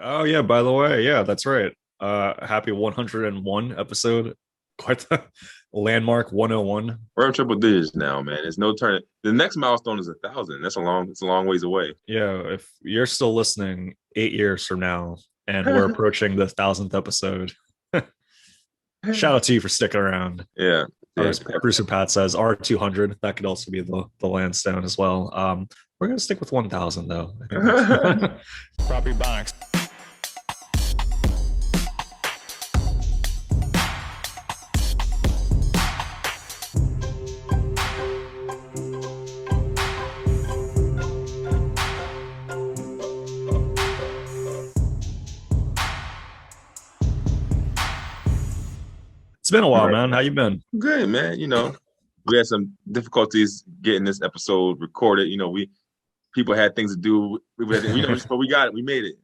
Oh yeah, by the way, yeah, that's right. Happy 101 episode. Quite the landmark 101. We're in triple digits now, man. There's no turning. The next milestone is 1,000. It's a long ways away. Yeah, if you're still listening 8 years from now and we're approaching the 1,000th episode, shout out to you for sticking around. Yeah, yeah. As Bruce and Pat says, R200, that could also be the landstone as well. We're gonna stick with 1,000 though. I think Property Ebonics. It's been a while, man. How you been? Good, man. We had some difficulties getting this episode recorded. We people had things to do. But we got it. We made it.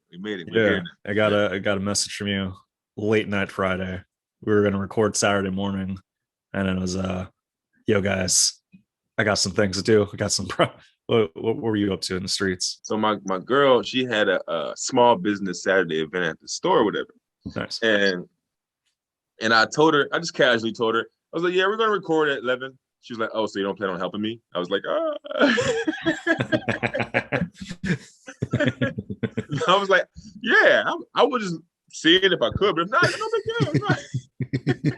Yeah, I got a message from you late night Friday. We were gonna record Saturday morning, and it was yo guys, I got some things to do. I got some. What were you up to in the streets? So my girl, she had a small business Saturday event at the store or whatever. Nice. And I told her, I just casually told her, I was like, yeah, we're going to record at 11. She was like, oh, so you don't plan on helping me? I was like, I was like, yeah, I would just see it if I could, but if not, no big deal.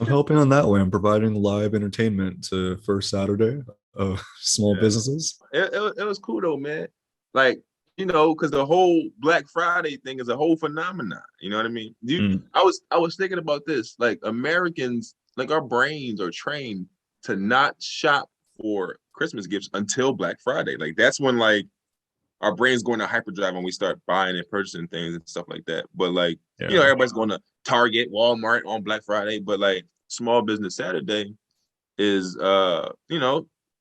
I'm helping on that way. I'm providing live entertainment to First Saturday of small businesses. It was cool though, man. Like, because the whole Black Friday thing is a whole phenomenon. You know what I mean? I was thinking about this. Like Americans, like our brains are trained to not shop for Christmas gifts until Black Friday. Like that's when like our brains go into hyperdrive when we start buying and purchasing things and stuff like that. But like, everybody's going to Target, Walmart on Black Friday. But like Small Business Saturday is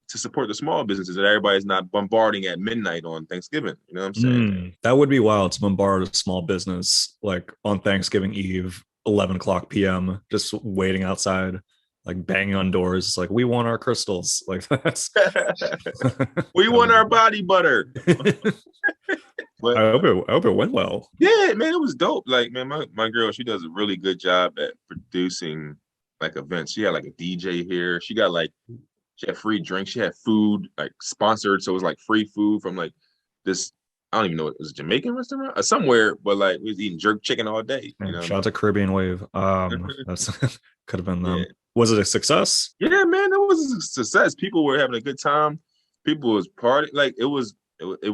to support the small businesses that everybody's not bombarding at midnight on Thanksgiving. You know what I'm saying? That would be wild to bombard a small business like on Thanksgiving Eve, 11 o'clock p.m., just waiting outside, like banging on doors. It's like, we want our crystals. Like that's we want our body butter. But I hope it went well. Yeah, man, it was dope. Like, man, my girl, she does a really good job at producing like events. She had like a DJ here. She had free drinks. She had food like sponsored, so it was like free food from like this. I don't even know, it was a Jamaican restaurant or somewhere, but like we was eating jerk chicken all day. Shout out to Caribbean Wave. That's could have been them. Yeah. Was it a success? Yeah, man, it was a success. People were having a good time. People was partying. Like it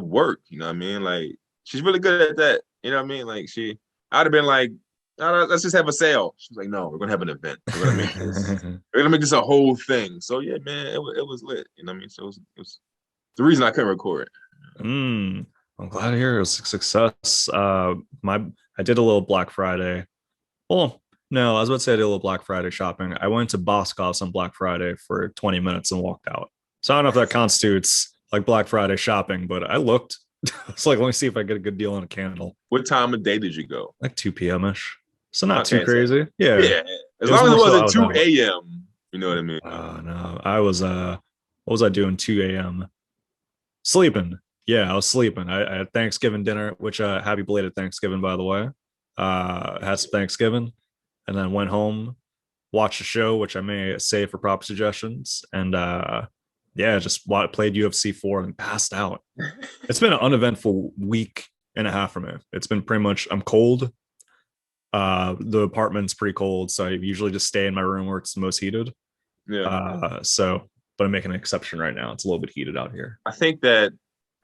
worked. You know what I mean? Like she's really good at that. You know what I mean? Like I'd have been like, let's just have a sale. She's like, no, we're gonna have an event. We're gonna make this a whole thing. So yeah, man, it was lit. You know what I mean? So it was the reason I couldn't record. I'm glad to hear it was a success. I did a little Black Friday. Well, no, I was about to say I did a little Black Friday shopping. I went to Boscov's on Black Friday for 20 minutes and walked out. So I don't know if that constitutes like Black Friday shopping, but I looked. It's like, let me see if I get a good deal on a candle. What time of day did you go? Like 2 p.m. ish. So not too crazy. Yeah. As long as it wasn't 2 a.m. You know what I mean? No. I was what was I doing 2 a.m.? Sleeping. Yeah, I was sleeping. I had Thanksgiving dinner, which happy belated Thanksgiving, by the way. Had some Thanksgiving and then went home, watched a show, which I may save for proper suggestions, and just played UFC 4 and passed out. It's been an uneventful week and a half for me. It's been pretty much, I'm cold. The apartment's pretty cold, so I usually just stay in my room where it's the most heated. Yeah. But I'm making an exception right now. It's a little bit heated out here. I think that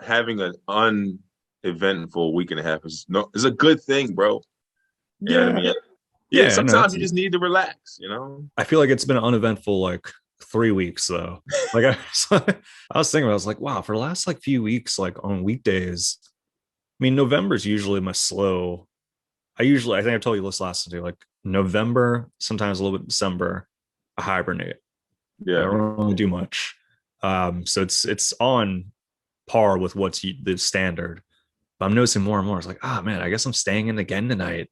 having an uneventful week and a half is a good thing, bro. You know what I mean? Yeah. Sometimes you just need to relax. I feel like it's been uneventful like 3 weeks though. Like I was thinking, I was like, wow, for the last like few weeks, like on weekdays. I mean, November's usually my slow. I think I told you this last time too, like November, sometimes a little bit December, I hibernate. Yeah. I don't really do much. So it's on par with what's the standard. But I'm noticing more and more. It's like, man, I guess I'm staying in again tonight.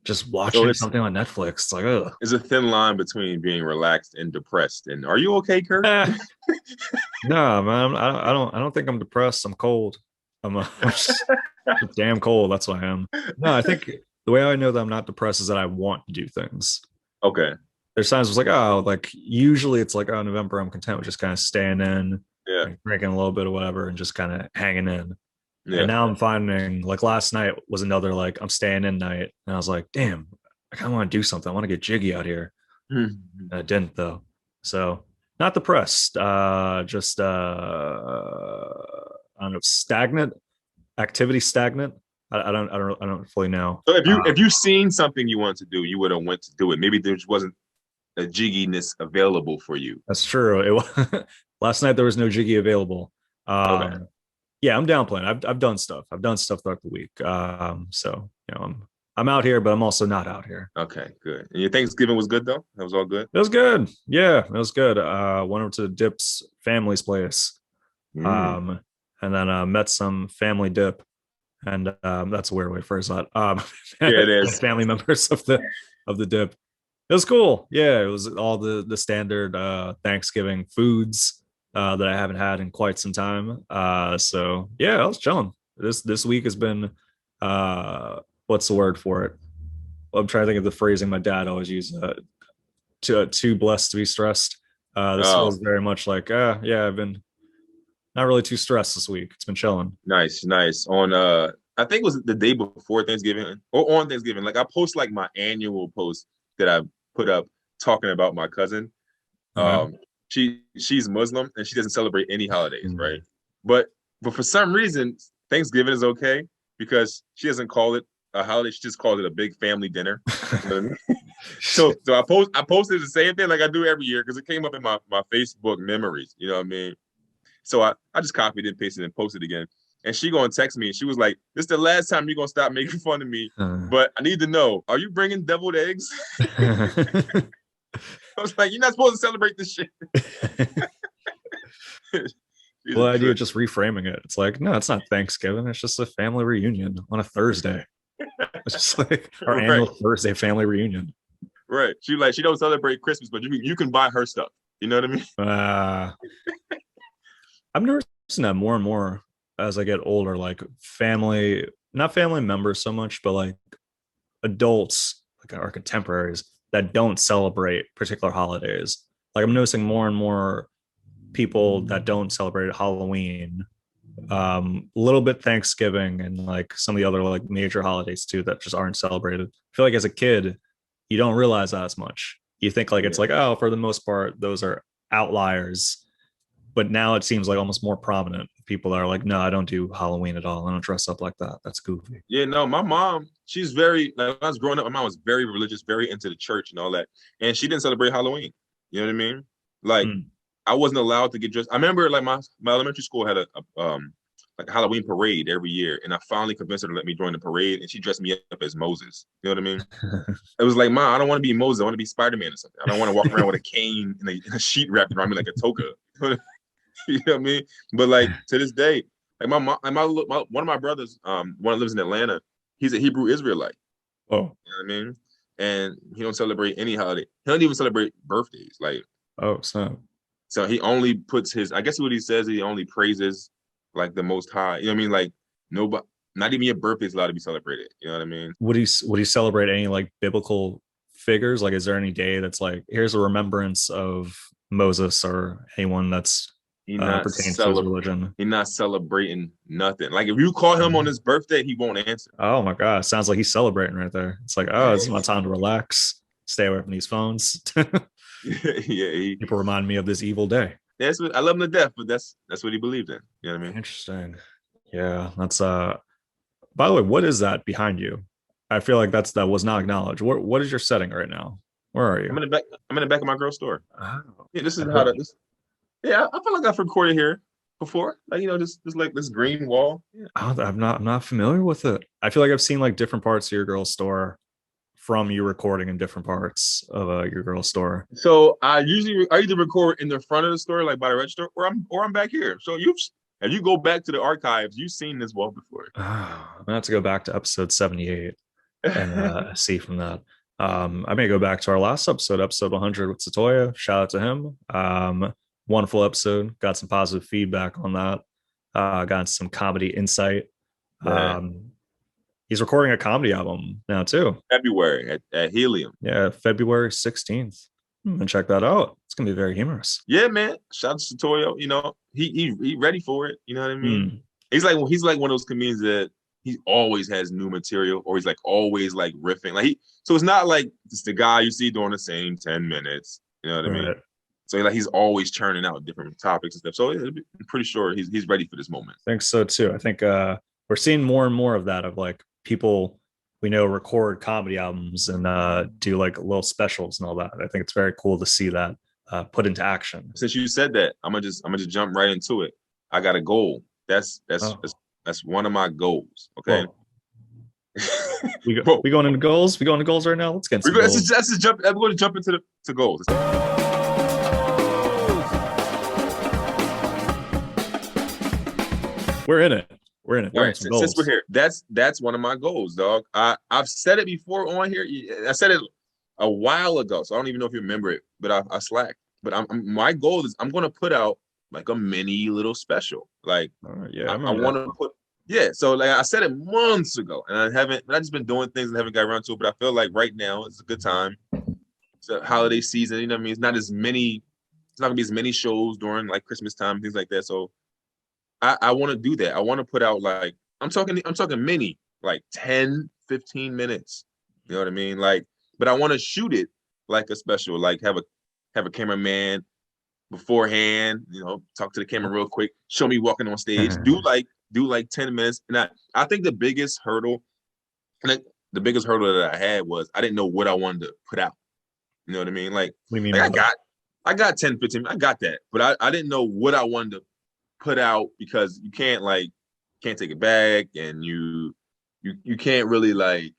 Just watching something on Netflix. It's like, ugh. There's a thin line between being relaxed and depressed. And are you okay, Kirk? No, man. I don't think I'm depressed. I'm cold. It's damn cold. That's why I am. No, I think the way I know that I'm not depressed is that I want to do things. Okay. There's times it's like, oh, like usually it's like, oh, November, I'm content with just kind of staying in Yeah. and drinking a little bit or whatever and just kind of hanging in. And Yeah. now I'm finding like last night was another like I'm staying in night. And I was like, damn, I kind of want to do something. I want to get jiggy out here. Mhm. And I didn't though. So not depressed. Just I don't know, stagnant, activity stagnant. I don't fully know. So if you seen something you wanted to do, you would have went to do it. Maybe there just wasn't a jigginess available for you. That's true. It was, last night there was no jiggy available. Okay. Yeah, I'm down playing. I've done stuff. I've done stuff throughout the week. So you know, I'm out here, but I'm also not out here. Okay, good. And your Thanksgiving was good though? That was all good? It was good. Yeah, it was good. Went over to Dip's family's place, Mm. um, and then met some family dip, and that's a weird way to phrase that. Yeah, it is. Family members of the dip. It was cool. Yeah, it was all the standard Thanksgiving foods that I haven't had in quite some time. So yeah, I was chilling. This week has been what's the word for it? I'm trying to think of the phrasing my dad always used. Too blessed to be stressed. This Oh, feels very much like yeah, I've been not really too stressed this week. It's been chilling. nice, nice. On I think it was the day before Thanksgiving or on Thanksgiving. Like I post like my annual post that I put up talking about my cousin. Okay. She's Muslim and she doesn't celebrate any holidays, right? Mm. But but for some reason, Thanksgiving is okay because she doesn't call it a holiday. She just calls it a big family dinner. You know what I mean? So I posted the same thing like I do every year because it came up in my Facebook memories. You know what I mean? So I just copied and pasted and posted again. And she gonna text me and she was like, "This is the last time you're gonna stop making fun of me, but I need to know, are you bringing deviled eggs?" I was like, "You're not supposed to celebrate this shit." She's Well, a the idea of trip, just reframing it. It's like, no, it's not Thanksgiving. It's just a family reunion on a Thursday. It's just like our right? annual Thursday family reunion. Right. She don't celebrate Christmas, but you can buy her stuff. You know what I mean? Uh, I've noticed that more and more as I get older, like family, not family members so much, but like adults, like our contemporaries that don't celebrate particular holidays. Like I'm noticing more and more people that don't celebrate Halloween, a little bit Thanksgiving, and like some of the other like major holidays too that just aren't celebrated. I feel like as a kid, you don't realize that as much. You think like it's Yeah. like, oh, for the most part, those are outliers. But now it seems like almost more prominent. People are like, no, I don't do Halloween at all. I don't dress up like that. That's goofy. Yeah, no, my mom, she's very like when I was growing up, my mom was very religious, very into the church and all that. And she didn't celebrate Halloween. You know what I mean? Like Mm. I wasn't allowed to get dressed. I remember like my elementary school had a like a Halloween parade every year, and I finally convinced her to let me join the parade, and she dressed me up as Moses. You know what I mean? It was like, Mom, I don't want to be Moses. I want to be Spider-Man or something. I don't want to walk around with a cane and a sheet wrapped around me like a toga. You know what I mean? But like to this day, like one of my brothers, one that lives in Atlanta, he's a Hebrew Israelite. Oh, You know what I mean? And he don't celebrate any holiday. He don't even celebrate birthdays. Like oh, snap. so, he only puts his. I guess what he says, he only praises like the Most High. You know what I mean? Like nobody, not even your birthday is allowed to be celebrated. You know what I mean? Would he celebrate any like biblical figures? Like, is there any day that's like, here's a remembrance of Moses or anyone that's He not pertains to his celebrate. religion? He not celebrating nothing. Like if you call him on his birthday, he won't answer. Oh my God. Sounds like he's celebrating right there. It's like, oh, this is my time to relax, stay away from these phones. Yeah, People remind me of this evil day. that's what I love him to death, but that's what he believed in. You know what I mean? Interesting. Yeah, that's by the way, what is that behind you? I feel like that was not acknowledged. What is your setting right now? Where are I'm you? in the back. I'm in the back of my girl's store. Oh, Yeah, this is I how feel, to. This, yeah, I feel like I've recorded here before. Like just like this green wall. Yeah. I'm not familiar with it. I feel like I've seen like different parts of your girl's store from you recording in different parts of your girl's store. So I either record in the front of the store, like by the register, or I'm back here. So if you go back to the archives, you've seen this wall before. Oh, I'm gonna have to go back to episode 78 and see from that. I may go back to our last episode, episode 100 with Satoya. Shout out to him. Wonderful episode. Got some positive feedback on that. Got some comedy insight. Yeah. He's recording a comedy album now too. February at Helium. Yeah, February 16th. And check that out. It's gonna be very humorous. Yeah, man. Shout out to Satoyo. You know, he ready for it. You know what I mean? Mm. He's like one of those comedians that he always has new material, or he's like always like riffing. So it's not like it's the guy you see doing the same 10 minutes. You know what I mean? Right. So like he's always churning out different topics and stuff. So I'm pretty sure he's ready for this moment. I think so too. I think we're seeing more and more of that, of like people we know record comedy albums and do like little specials and all that. I think it's very cool to see that put into action. Since you said that, I'm gonna just jump right into it. I got a goal. That's one of my goals. Okay. We going into goals? We going to goals right now? Let's get into goals. Let's just jump. I'm going to jump into goals. We're in it. All right, since we're here, that's one of my goals, dog. I've said it before on here. I said it a while ago, so I don't even know if you remember it, but I slacked. But my goal is I'm going to put out like a mini little special. Like, yeah, I want to put. Yeah, so like I said it months ago, and I've just been doing things and haven't got around to it. But I feel like right now is a good time. It's a holiday season, you know what I mean? It's not gonna be as many shows during like Christmas time, things like that. So I want to do that. I want to put out like I'm talking mini, like 10, 15 minutes. You know what I mean? Like, but I want to shoot it like a special, like have a cameraman beforehand, you know, talk to the camera real quick, show me walking on stage, do like 10 minutes. And I think the biggest hurdle that I had was I didn't know what I wanted to put out. You know what I mean? Like, what do you mean I got 10, 15, I got that, but I didn't know what I wanted to put out because you can't take it back, and you can't really like,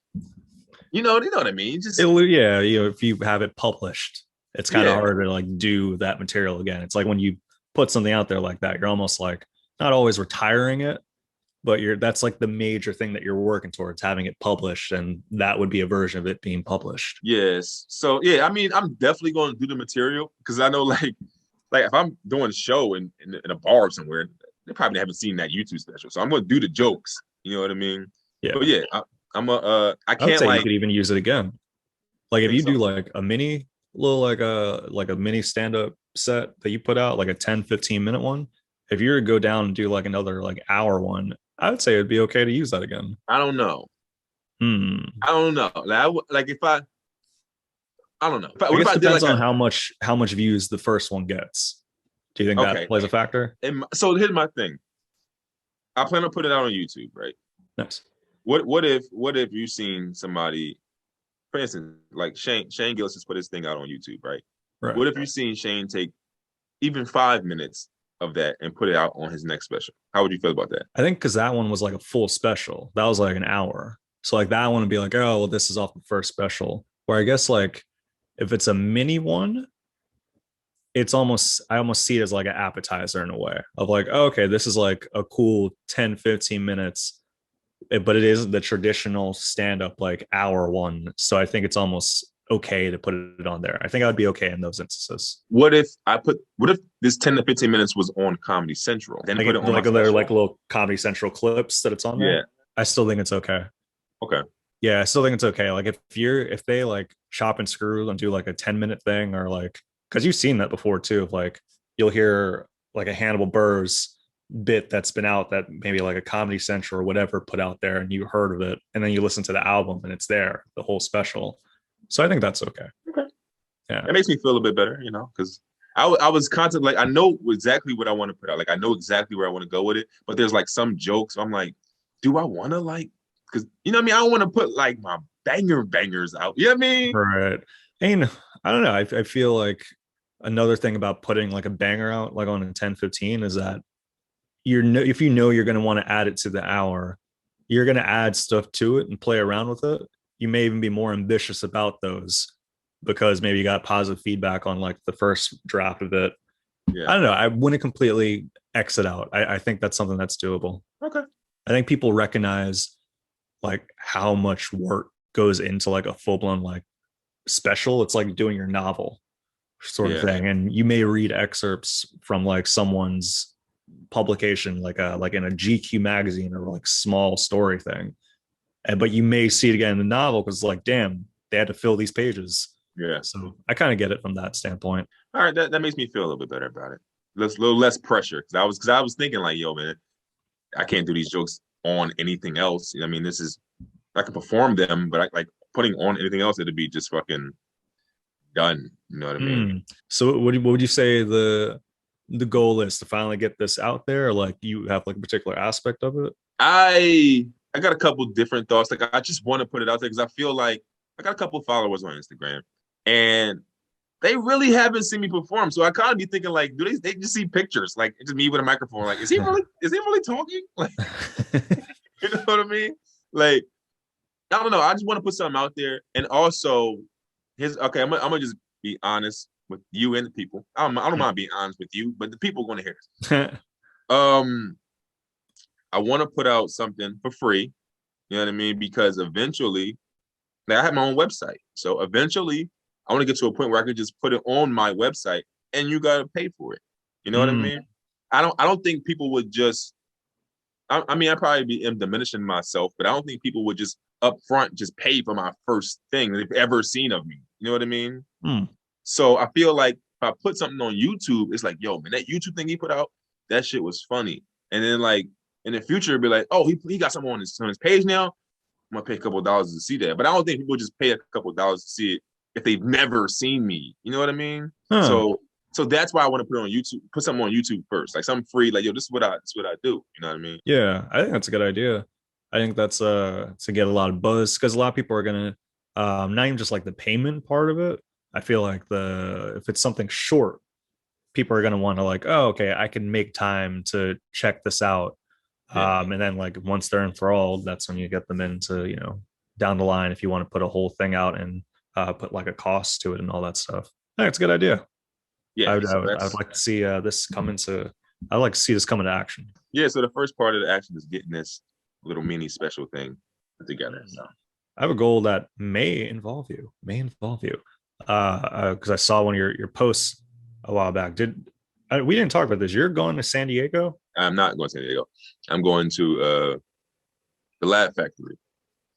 you know what I mean? Yeah, you know, if you have it published, it's kind of hard to like do that material again. It's like when you put something out there like that, you're almost like not always retiring it, but that's like the major thing that you're working towards, having it published, and that would be a version of it being published. Yes. So yeah, I mean, I'm definitely going to do the material because I know like if I'm doing a show in a bar somewhere, they probably haven't seen that YouTube special. So I'm going to do the jokes. You know what I mean? Yeah. But yeah, I can't say you could even use it again. Like if you do like a mini little like a mini stand-up set that you put out, like a 10-15 minute one, if you were to go down and do like another like hour one, I would say it'd be okay to use that again. I don't know. I don't know. I don't know. I guess it depends on how much views the first one gets. Do you think that plays a factor? So here's my thing. I plan on putting it out on YouTube, right? Nice. What if you've seen somebody, for instance, like Shane Gillis has put his thing out on YouTube, right? Right. What if you've seen Shane take even 5 minutes of that and put it out on his next special? How would you feel about that? I think because that one was like a full special. That was like an hour. So like that one would be like, oh, well, this is off the first special. Where I guess like if it's a mini one, I almost see it as like an appetizer in a way of like, oh, okay, this is like a cool 10-15 minutes, but it is the traditional stand-up like hour one. So I think it's almost okay to put it on there. I think I would be okay in those instances. What if this 10 to 15 minutes was on Comedy Central? Then like, put it on like they're like little Comedy Central clips that it's on there. Yeah. I still think it's okay. Okay. Yeah, I still think it's okay. Like if they like chop and screw and do like a 10-minute thing, or like, because you've seen that before too, of like you'll hear like a Hannibal Burrs bit that's been out that maybe like a Comedy Central or whatever put out there, and you heard of it, and then you listen to the album and it's there, the whole special. So I think that's okay. Okay. Yeah. It makes me feel a bit better, you know, because I was constantly like, I know exactly what I want to put out. Like I know exactly where I want to go with it, but there's like some jokes I'm like, do I want to like, because you know what I mean? I don't want to put like my bangers out. You know what I mean? Right. And I don't know. I feel like another thing about putting like a banger out like on a 10-15 is that if you know you're going to want to add it to the hour, you're going to add stuff to it and play around with it. You may even be more ambitious about those because maybe you got positive feedback on like the first draft of it. Yeah. I don't know. I wouldn't completely exit out. I think that's something that's doable. Okay. I think people recognize like how much work goes into like a full-blown like special. It's like doing your novel sort of thing. And you may read excerpts from like someone's publication, like in a GQ magazine or like small story thing. And but you may see it again in the novel because like, damn, they had to fill these pages. Yeah. So I kind of get it from that standpoint. All right, that makes me feel a little bit better about it. A little less pressure because I was thinking like, yo, man, I can't do these jokes on anything else. I mean, this is I can perform them, but I like putting on anything else, it'd be just fucking done. You know what I mean? So what would you say the goal is to finally get this out there, or like you have like a particular aspect of it? I got a couple different thoughts. Like I just want to put it out there because I feel like I got a couple followers on Instagram, and they really haven't seen me perform. So I kind of be thinking like, do they just see pictures? Like it's just me with a microphone. Like, is he really talking? Like, you know what I mean? Like, I don't know. I just want to put something out there. And also, I'm gonna just be honest with you and the people. I don't mind being honest with you, but the people are gonna hear this. I want to put out something for free. You know what I mean? Because eventually, like I have my own website. So eventually I want to get to a point where I could just put it on my website and you gotta pay for it. You know what I mean? I don't think people would just I mean I probably am diminishing myself, but I don't think people would just up front just pay for my first thing they've ever seen of me. You know what I mean? So I feel like if I put something on YouTube, it's like, yo, man, that YouTube thing he put out, that shit was funny. And then like in the future, it'd be like, oh, he got something on his page now. I'm gonna pay a couple of dollars to see that. But I don't think people just pay a couple of dollars to see it if they've never seen me. You know what I mean? So that's why I want to put it on YouTube, put something on YouTube first, like something free, like, yo, this is what I do. You know what I mean? Yeah, I think that's a good idea. I think that's to get a lot of buzz because a lot of people are gonna not even just like the payment part of it. I feel like the if it's something short, people are gonna want to like, oh, okay, I can make time to check this out. And then like once they're enthralled, that's when you get them into, down the line if you want to put a whole thing out and put like a cost to it and all that stuff. I think it's a good idea. Yeah, I would like to see this come into. I'd like to see this come into action. Yeah, so the first part of the action is getting this little mini special thing together. So. I have a goal that may involve you. Because I saw one of your posts a while back. We didn't talk about this? You're going to San Diego? I'm not going to San Diego. I'm going to the Lab Factory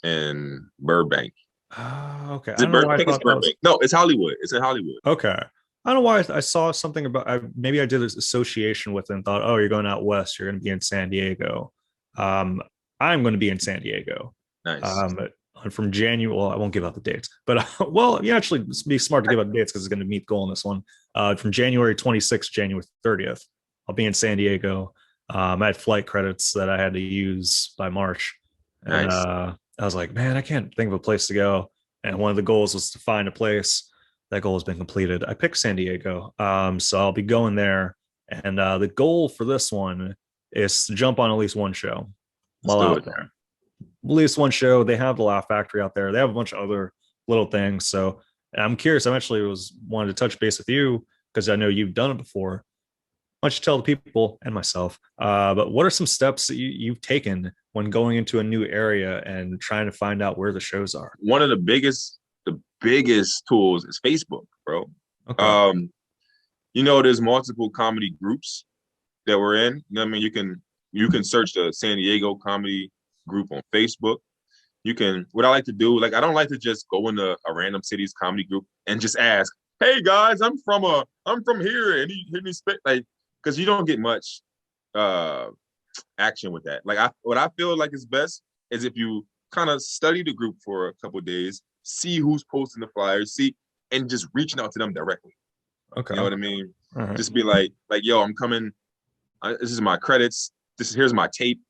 in Burbank. Okay. I think it's Burbank. No, it's Hollywood. It's in Hollywood. Okay. I don't know why I saw something about. Maybe I did this association with it and thought, oh, you're going out west. You're going to be in San Diego. I'm going to be in San Diego. Nice. From January. Well, I won't give out the dates, but well, you actually be smart to give out dates because it's going to meet goal in this one. From January 26th to January 30th, I'll be in San Diego. I had flight credits that I had to use by March, and I was like, man, I can't think of a place to go. And one of the goals was to find a place. That goal has been completed. I picked San Diego, so I'll be going there. And the goal for this one is to jump on at least one show while out there. At least one show. They have the Laugh Factory out there. They have a bunch of other little things. So I'm curious. I actually wanted to touch base with you because I know you've done it before. Why don't you tell the people and myself? But what are some steps that you've taken when going into a new area and trying to find out where the shows are? One of the biggest tools is Facebook, bro. Okay. There's multiple comedy groups that we're in. You know what I mean? You can search the San Diego comedy group on Facebook. What I like to do, like I don't like to just go into a random city's comedy group and just ask, hey guys, I'm from here, and he like, because you don't get much action with that. Like what I feel like is best is if you kind of study the group for a couple of days, see who's posting the flyers, and just reaching out to them directly. Okay. You know what I mean? Uh-huh. Just be like, yo, I'm coming. This is my credits. Here's my tape.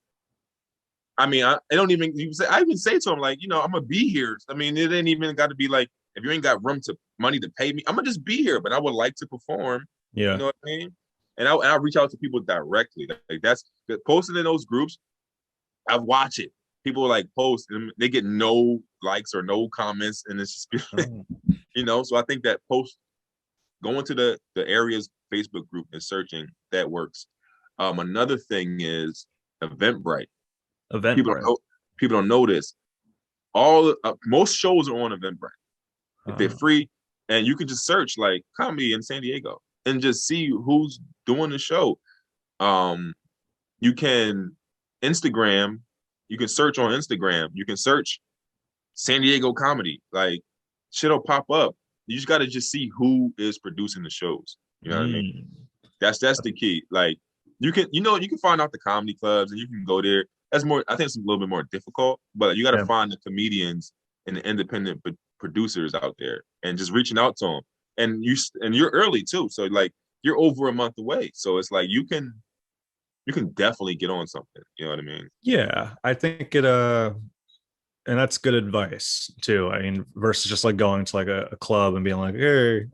I mean, I don't even. I even say to him like, I'm gonna be here. I mean, it ain't even got to be like, if you ain't got money to pay me, I'm gonna just be here. But I would like to perform. Yeah. You know what I mean? And I reach out to people directly. Like that's posting in those groups. I watch it. People like post and they get no likes or no comments, and it's just So I think that going to the area's Facebook group and searching, that works. Another thing is Eventbrite. People don't know this. Most shows are on Eventbrite. If they're free, and you can just search like comedy in San Diego and just see who's doing the show. You can Instagram, you can search on Instagram, you can search San Diego comedy. Like shit'll pop up. You just gotta just see who is producing the shows. You know what I mean? That's the key. Like you can find out the comedy clubs and you can go there. That's more. I think it's a little bit more difficult, but you got to Yeah. find the comedians and the independent producers out there and just reaching out to them. And you're early too, so like you're over a month away. So it's like you can definitely get on something. You know what I mean? Yeah, I think it and that's good advice too. I mean, versus just like going to like a club and being like, hey,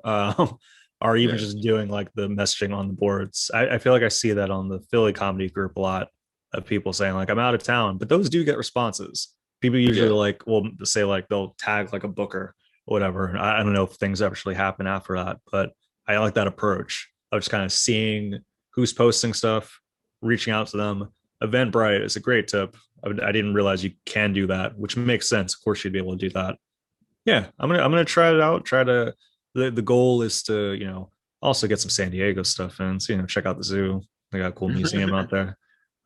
or even Yeah, just doing like the messaging on the boards. I feel like I see that on the Philly comedy group a lot of people saying like I'm out of town, but those do get responses. People usually yeah. like will say like they'll tag like a booker or whatever. And I don't know if things actually happen after that, but I like that approach of just kind of seeing who's posting stuff, reaching out to them. Eventbrite is a great tip. I didn't realize you can do that, which makes sense. Of course, you'd be able to do that. Yeah, I'm gonna try it out. Try to the goal is to also get some San Diego stuff in. So check out the zoo. They got a cool museum out there.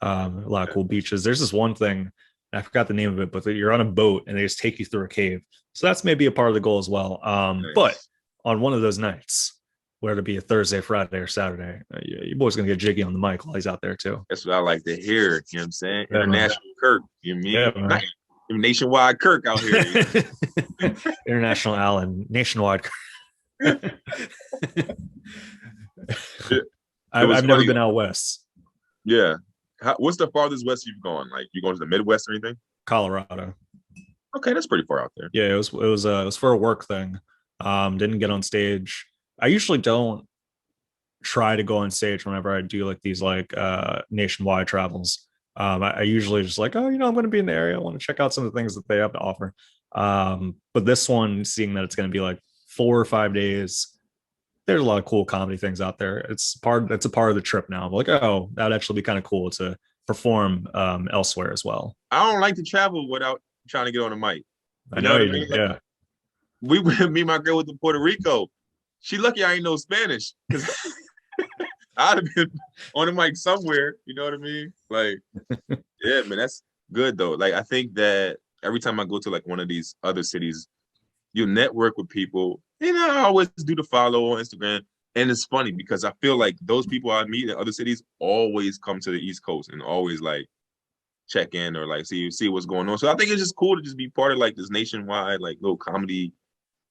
A lot of cool beaches. There's this one thing I forgot the name of it, but you're on a boat and they just take you through a cave. So that's maybe a part of the goal as well. But Nice. on one of those nights, whether it be a Thursday, Friday, or Saturday, your boy's gonna get jiggy on the mic while he's out there too. That's what I like to hear. You know what I'm saying? Yeah, man. International Kirk. You Yeah, mean not man. nationwide Kirk out here? You International Alan, nationwide. know? it, it was I've never funny. been out west. Yeah. What's the farthest west you've gone? Like you going to the Midwest or anything? Colorado. Okay, that's pretty far out there. Yeah, it was for a work thing. Didn't get on stage. I usually don't try to go on stage whenever I do like these like nationwide travels. I usually just like, oh, I'm going to be in the area. I want to check out some of the things that they have to offer. But this one, seeing that it's going to be like 4 or 5 days, there's a lot of cool comedy things out there. It's a part of the trip now. I'm like, oh, that'd actually be kind of cool to perform elsewhere as well. I don't like to travel without trying to get on a mic. I You know know what I you do. mean? Like Yeah. we me and my girl went to Puerto Rico. She lucky I ain't know Spanish because I'd have been on the mic somewhere. You know what I mean? Like, yeah, man, that's good though. Like, I think that every time I go to like one of these other cities, you network with people. I always do the follow on Instagram. And it's funny because I feel like those people I meet in other cities always come to the East Coast and always like check in or like see what's going on. So I think it's just cool to just be part of like this nationwide like little comedy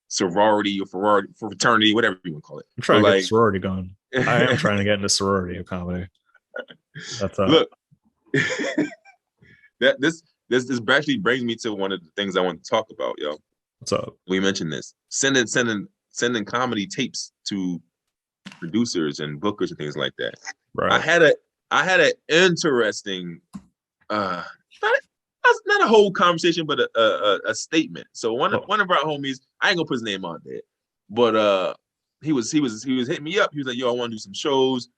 sorority or fraternity, whatever you want to call it. I'm But trying to get the like, sorority going. I am trying to get into sorority of comedy. That's look, that this actually brings me to one of the things I want to talk about, yo. what's up. We mentioned this sending comedy tapes to producers and bookers and things like that. Right. I had an interesting not a whole conversation, but a statement. So one of our homies, I ain't gonna put his name on there, but he was hitting me up. He was like, "Yo, I want to do some shows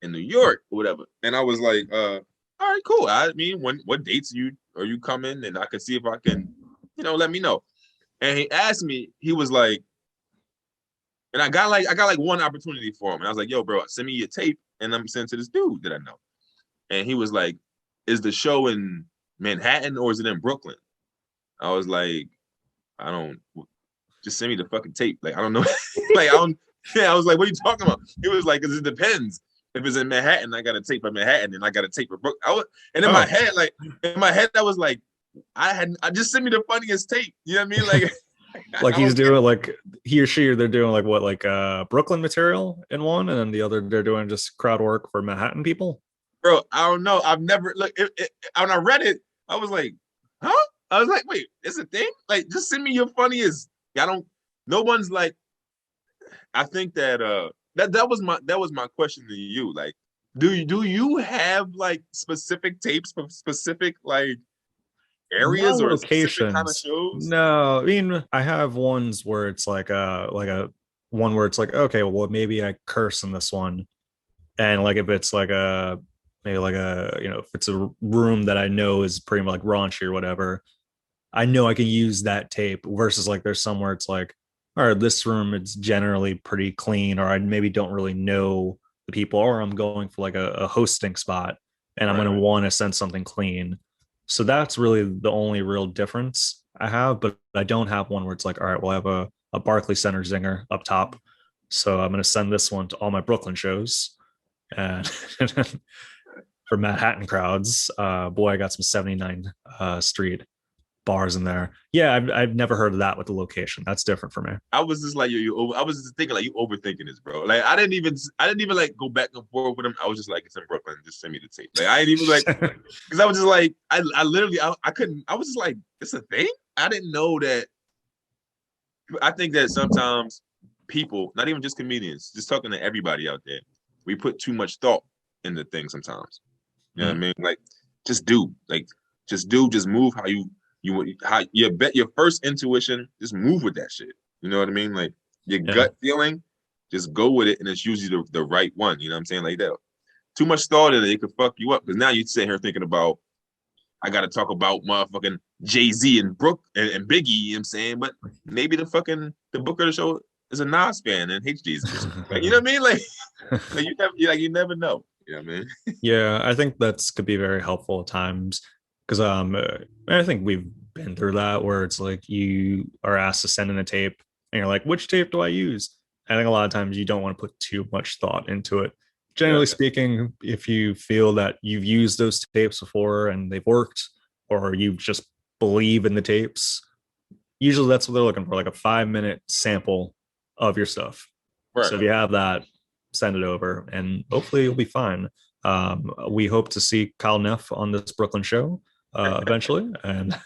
in New York or whatever." And I was like, "All right, cool. I mean, what dates are you coming? And I can see if I can, let me know." And he asked me, he was like, and I got like one opportunity for him, and I was like, "Yo, bro, send me your tape, and I'm sending to this dude that I know." And he was like, "Is the show in Manhattan or is it in Brooklyn?" I was like, "I don't. Just send me the fucking tape. Like I don't know. Like I don't." Yeah, I was like, "What are you talking about?" He was like, "Cause it depends. If it's in Manhattan, I got a tape for Manhattan, and I got a tape for Brooklyn." And in my head, I was like, I just sent me the funniest tape. You know what I mean? Like, like he's doing like he or she, they're doing like what, like Brooklyn material in one, and then the other they're doing just crowd work for Manhattan people. Bro, I don't know. I've never when I read it, I was like, huh? I was like, wait, it's a thing? Like, just send me your funniest. I don't. No one's like. I think that that was my question to you. Like, do you have like specific tapes for specific like areas Not or specific kind of locations. shows? No, I mean I have ones where it's like a one where it's like, okay, well maybe I curse in this one, and like if it's like a maybe like a if it's a room that I know is pretty much like raunchy or whatever, I know I can use that tape versus like there's somewhere it's like, all right, this room it's generally pretty clean, or I maybe don't really know the people, or I'm going for like a hosting spot and I'm Right, going to right. want to send something clean. So that's really the only real difference I have, but I don't have one where it's like, all right, well, I have a Barclay Center zinger up top. So I'm going to send this one to all my Brooklyn shows. And for Manhattan crowds, boy, I got some 79 Street bars in there. Yeah, I've never heard of that with the location. That's different for me. I was just like I was just thinking like you overthinking this, bro. Like I didn't even like go back and forth with him. I was just like, it's in Brooklyn. Just send me the tape. Like I didn't even like because I was just like I literally I couldn't. I was just like, it's a thing. I didn't know that. I think that sometimes people, not even just comedians, just talking to everybody out there, we put too much thought into things sometimes. You know what I mean? Like, just do, like, just move how how you bet your first intuition, just move with that shit. You know what I mean? Like your Yeah. gut feeling, just go with it, and it's usually the right one. You know what I'm saying? Like that. Too much thought in it, it could fuck you up. Because now you sit here thinking about, I got to talk about motherfucking Jay-Z and Brooke and Biggie. You know what I'm saying? But maybe the booker of the show is a Nas fan and hates Jesus or something. Like, you know what I mean? Like you never know. You know what I mean? Yeah, I think that's could be very helpful at times because I think we've been through that where it's like you are asked to send in a tape and you're like, which tape do I use? I think a lot of times you don't want to put too much thought into it. Yeah, Generally yeah. speaking, if you feel that you've used those tapes before and they've worked, or you just believe in the tapes, usually that's what they're looking for, like a 5 minute sample of your stuff. Right. So if you have that, send it over and hopefully you'll be fine. We hope to see Kyle Neff on this Brooklyn show eventually. And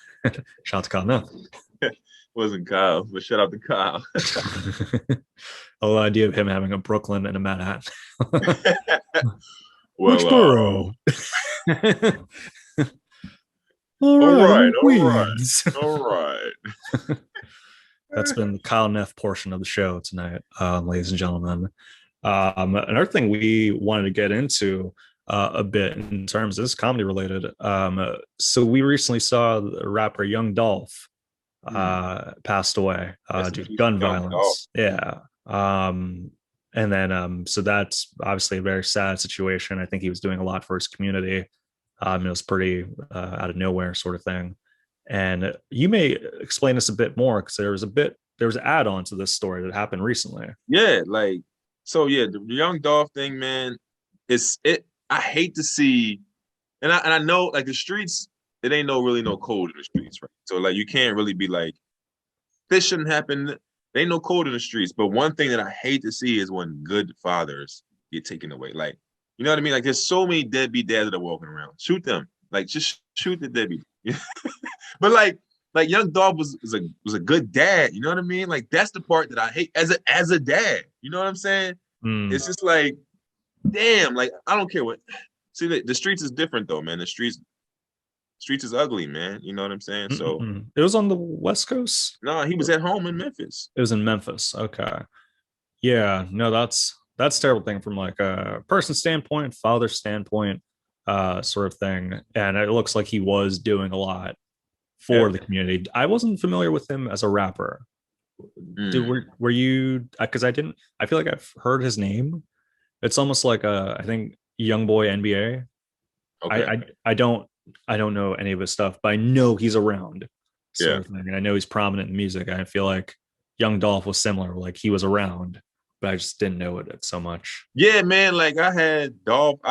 shout out to Kyle Neff. Wasn't Kyle, but shout out to Kyle. The whole idea of him having a Brooklyn and a Manhattan. Which Well, borough? All all right, I'm right, in all right, Queens. all right. That's been the Kyle Neff portion of the show tonight, ladies and gentlemen. Another thing we wanted to get into a bit in terms of this comedy related. So we recently saw the rapper Young Dolph passed away Rest in due to peace to gun Young Dog. violence. Yeah. And then so that's obviously a very sad situation. I think he was doing a lot for his community. It was pretty out of nowhere sort of thing. And you may explain this a bit more because there was an add-on to this story that happened recently. Yeah, like so. Yeah, the Young Dolph thing, man. It's it. I hate to see, and I know like the streets. It ain't no code in the streets, right? So like you can't really be like this shouldn't happen. There ain't no code in the streets. But one thing that I hate to see is when good fathers get taken away. Like, you know what I mean? Like, there's so many deadbeat dads that are walking around. Shoot them. Like, just shoot the deadbeat. But like young Dog was a good dad. You know what I mean? Like, that's the part that I hate as a dad. You know what I'm saying? Mm. It's just like, damn. Like, I don't care what. See, the streets is different though, man. The streets is ugly, man. You know what I'm saying? So Mm-mm. It was on the West Coast. no, he was at home in Memphis. It was in Memphis. Okay. Yeah. No, that's a terrible thing from like a person standpoint, father standpoint, sort of thing. And it looks like he was doing a lot Yeah. for the community. I wasn't familiar with him as a rapper. Were you? Because I didn't. I feel like I've heard his name. It's almost like I think Young Boy NBA. I Okay. I I don't I don't know any of his stuff, but I know he's around, sort Yeah. of thing, and I know he's prominent in music. I feel like Young Dolph was similar, like he was around, but I just didn't know it so much. Yeah, man. Like I had Dolph,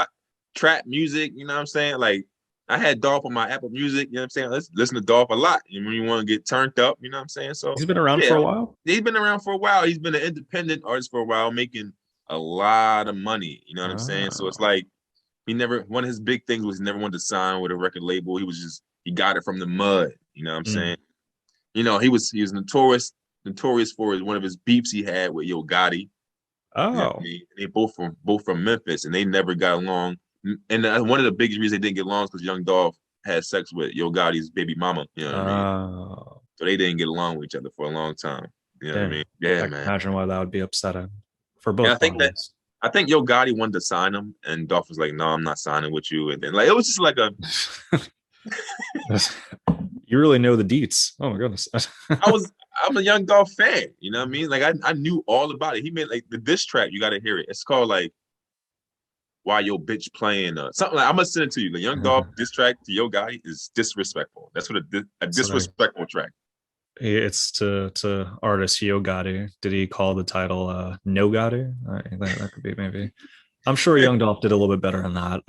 trap music, you know what I'm saying? Like I had Dolph on my Apple Music, you know what I'm saying? Let's listen to Dolph a lot. And when you want to get turned up, you know what I'm saying? So He's been around for yeah, a while. he's been around for a while. He's been an independent artist for a while, making a lot of money. You know what I'm saying? So it's Oh. like he never one of his big things was he never wanted to sign with a record label. He got it from the mud. You know what I'm Mm. saying? You know, he was notorious for one of his beefs he had with Yo Gotti. You know what I Oh. mean? They both from Memphis, and they never got along. And one of the biggest reasons they didn't get along is because Young Dolph had sex with Yo Gotti's baby mama. You know what I mean? Oh. So they didn't get along with each other for a long time. You know what I Dang. mean? Yeah, I can man. imagine why that would be upsetting for And both parties. I think Yo Gotti wanted to sign him, and Dolph was like, "No, I'm not signing with you." And then like it was just like a You really know the deets. Oh my goodness. I was I'm a Young Dolph fan. You know what I mean? Like I knew all about it. He made like the diss track. You got to hear it. It's called like why your bitch playing something like I'm gonna send it to you. The Young Dolph diss track to Yo Gotti is disrespectful. That's what a So like, disrespectful track. it's to artist Yo Gotti. Did he call the title No Gotti? I think that could be maybe. I'm sure Young Dolph did a little bit better than that.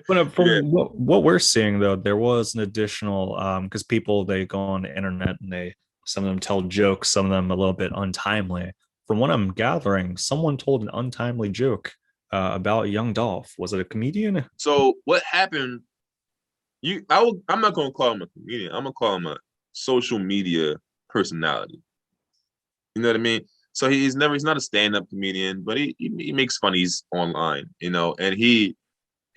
But Yeah. from what we're seeing though, there was an additional because people they go on the internet and they some of them tell jokes, some of them a little bit untimely. From what I'm gathering, someone told an untimely joke about Young Dolph. Was it a comedian? So what happened? I'm not gonna call him a comedian. I'm gonna call him a social media personality. You know what I mean? So he's not a stand-up comedian, but he makes funnies online, you know, and he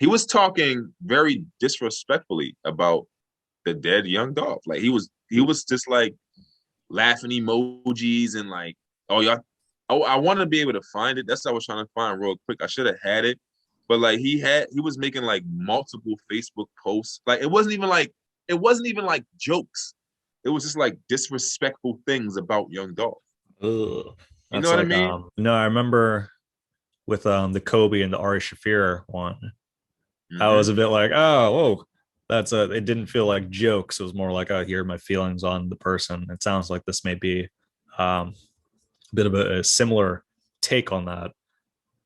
was talking very disrespectfully about the dead Young Dolph. Like he was just like laughing emojis and like, oh y'all, oh I want to be able to find it. That's what I was trying to find real quick. I should have had it, but like he was making like multiple Facebook posts. Like it wasn't even like jokes. It was just like disrespectful things about Young Dolph. Ugh. You know That's what I like mean? no, I remember with the Kobe and the Ari Shafir one. I was Mm-hmm. a bit like, oh, whoa, that's a. It didn't feel like jokes. It was more like, I hear my feelings on the person. It sounds like this may be a bit of a similar take on that.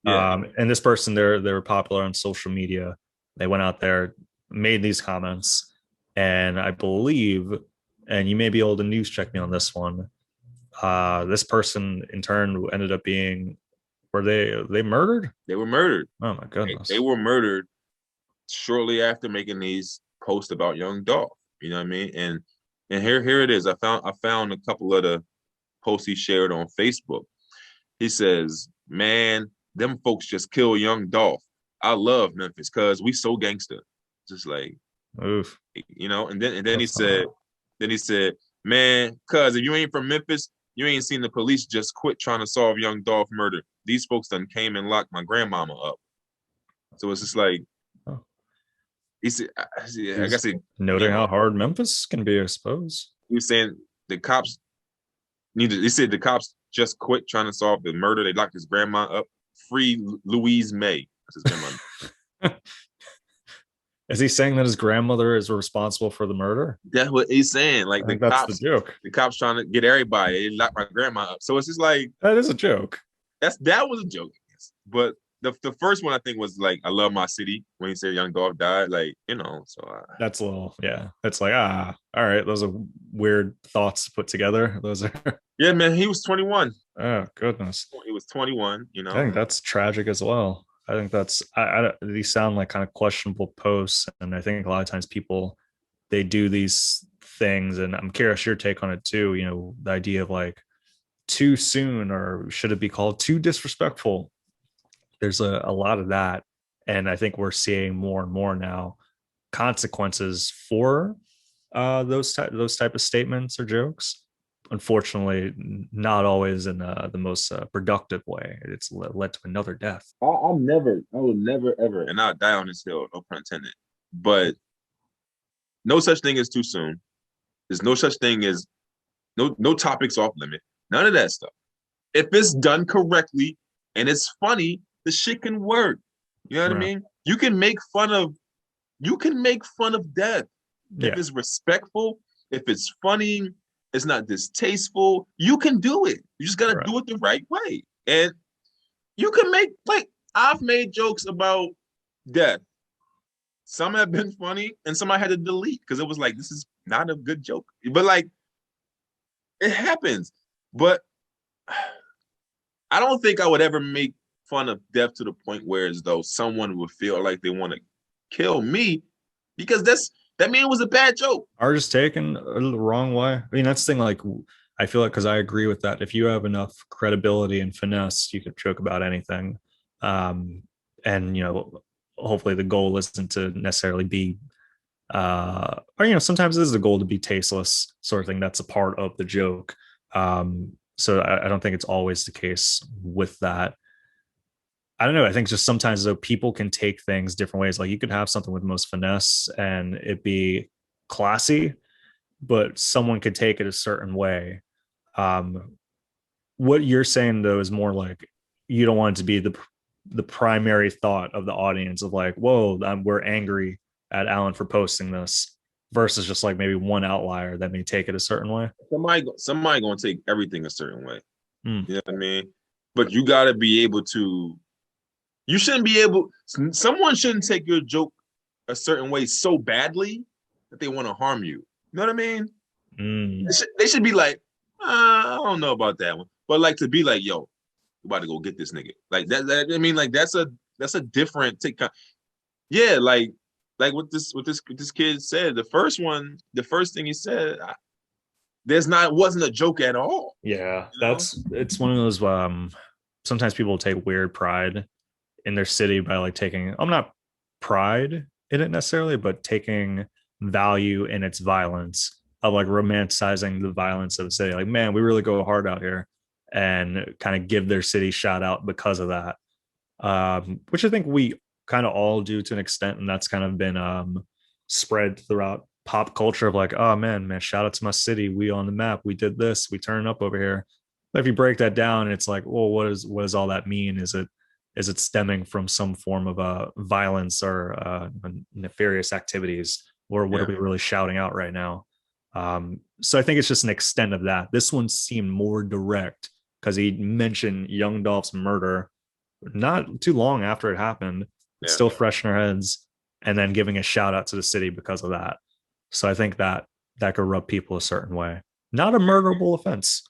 Yeah. And this person, they were popular on social media. They went out there, made these comments, and I believe, and you may be able to news check me on this one. This person in turn ended up being, were they murdered? They were murdered. Oh my They goodness. were murdered shortly after making these posts about Young Dolph. You know what I mean? And here it is. I found a couple of the posts he shared on Facebook. He says, "Man, them folks just kill Young Dolph. I love Memphis because we so gangster." Just like, Oof. and then he That's said, "Man, cuz if you ain't from Memphis, you ain't seen the police just quit trying to solve Young Dolph murder. These folks done came and locked my grandmama up." So it's just like oh, he said, I he's guess it, noting how hard Memphis can be, I suppose. he was saying the cops needed. He said the cops just quit trying to solve the murder. They locked his grandma up. Free Louise May. That's his grandma. Is he saying that his grandmother is responsible for the murder? That's what he's saying. Like I think that's the joke. the cops trying to get everybody. They locked my grandma up. So it's just like That is a joke. that was a joke. But the first one I think was like I love my city when he said Young Dolph died. Like so That's a little, yeah. It's like, all right. Those are weird thoughts to put together. Those are, yeah, man. He was 21. oh, goodness. He was 21. I think that's tragic as well. I think these sound like kind of questionable posts. And I think a lot of times people, they do these things. And I'm curious your take on it too. The idea of like too soon, or should it be called too disrespectful? There's a lot of that. And I think we're seeing more and more now consequences for those type of statements or jokes. Unfortunately, not always in the most productive way. It's led to another death. I will never, ever, and I'll die on this hill, no pun intended. But no such thing as too soon. There's no such thing as no topics off limit. None of that stuff. If it's done correctly and it's funny, the shit can work. You know what I Right. mean? You can make fun of death if Yeah. it's respectful, if it's funny, it's not distasteful. You can do it. You just gotta Right. do it the right way. And you can make I've made jokes about death. Some have been funny, and some I had to delete because it was like this is not a good joke. But like it happens. But I don't think I would ever make fun of death to the point where as though someone would feel like they want to kill me because that mean it was a bad joke. Are just taken the wrong way. I mean, that's the thing. Like, I feel like because I agree with that. If you have enough credibility and finesse, you could joke about anything. Um, and hopefully the goal isn't to necessarily be or sometimes it is the goal to be tasteless sort of thing. That's a part of the joke. So I don't think it's always the case with that. I don't know. I think just sometimes though people can take things different ways. Like you could have something with most finesse and it be classy, but someone could take it a certain way. Um, what you're saying though is more like you don't want it to be the primary thought of the audience of like, whoa, we're angry at Alan for posting this, versus just like maybe one outlier that may take it a certain way. Somebody gonna take everything a certain way. Mm. You know what I mean? But you gotta be able to. You shouldn't be able. Someone shouldn't take your joke a certain way so badly that they want to harm you. You know what I mean? Mm. They should be like, I don't know about that one, but like to be like, yo, you about to go get this nigga. Like that I mean, like that's a different take. Yeah, like what this kid said. The first thing he said, wasn't a joke at all. Yeah, You know? it's one of those sometimes people take weird pride in their city by like taking, I'm not pride in it necessarily, but taking value in its violence, of like romanticizing the violence of the city. Like, man, we really go hard out here, and kind of give their city shout out because of that. Which I think we kind of all do to an extent, and that's kind of been spread throughout pop culture of like, oh man, shout out to my city, we on the map, we did this, we turned up over here. But if you break that down, it's like, well, what does all that mean? Is it stemming from some form of violence or nefarious activities, or what are we really shouting out right now? So I think it's just an extent of that. This one seemed more direct because he mentioned Young Dolph's murder not too long after it happened. It's still fresh in our heads, and then giving a shout out to the city because of that. So I think that could rub people a certain way. Not a murderable offense,